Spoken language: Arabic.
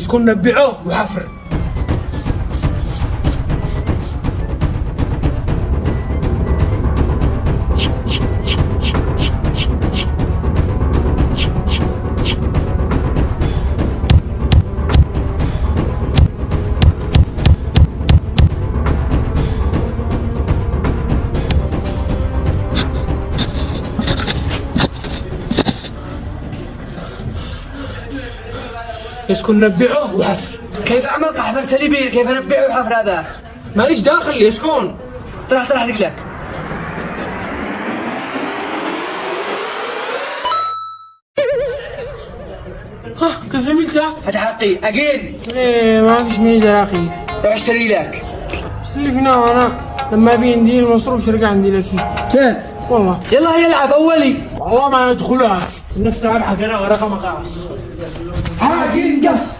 شكون نبعوه وحفر. يسكن نبعوه وحفر. كيف عملك حفرت لي بيه؟ كيف نبيعه الحفر هذا؟ ماليش داخل يسكن. طرح رجلك. ها كيف عملتها؟ هات حقي اجين. ايه ما فيش ميزة يا اخي. روح اشتري لك. اللي فينا انا لما ابي ندير المصروف شركة عندي لك. فين؟ والله يلا يلعب اولي. والله ما ندخلها. نفس تلعب حق انا ورقم خلاص. ها جين قص.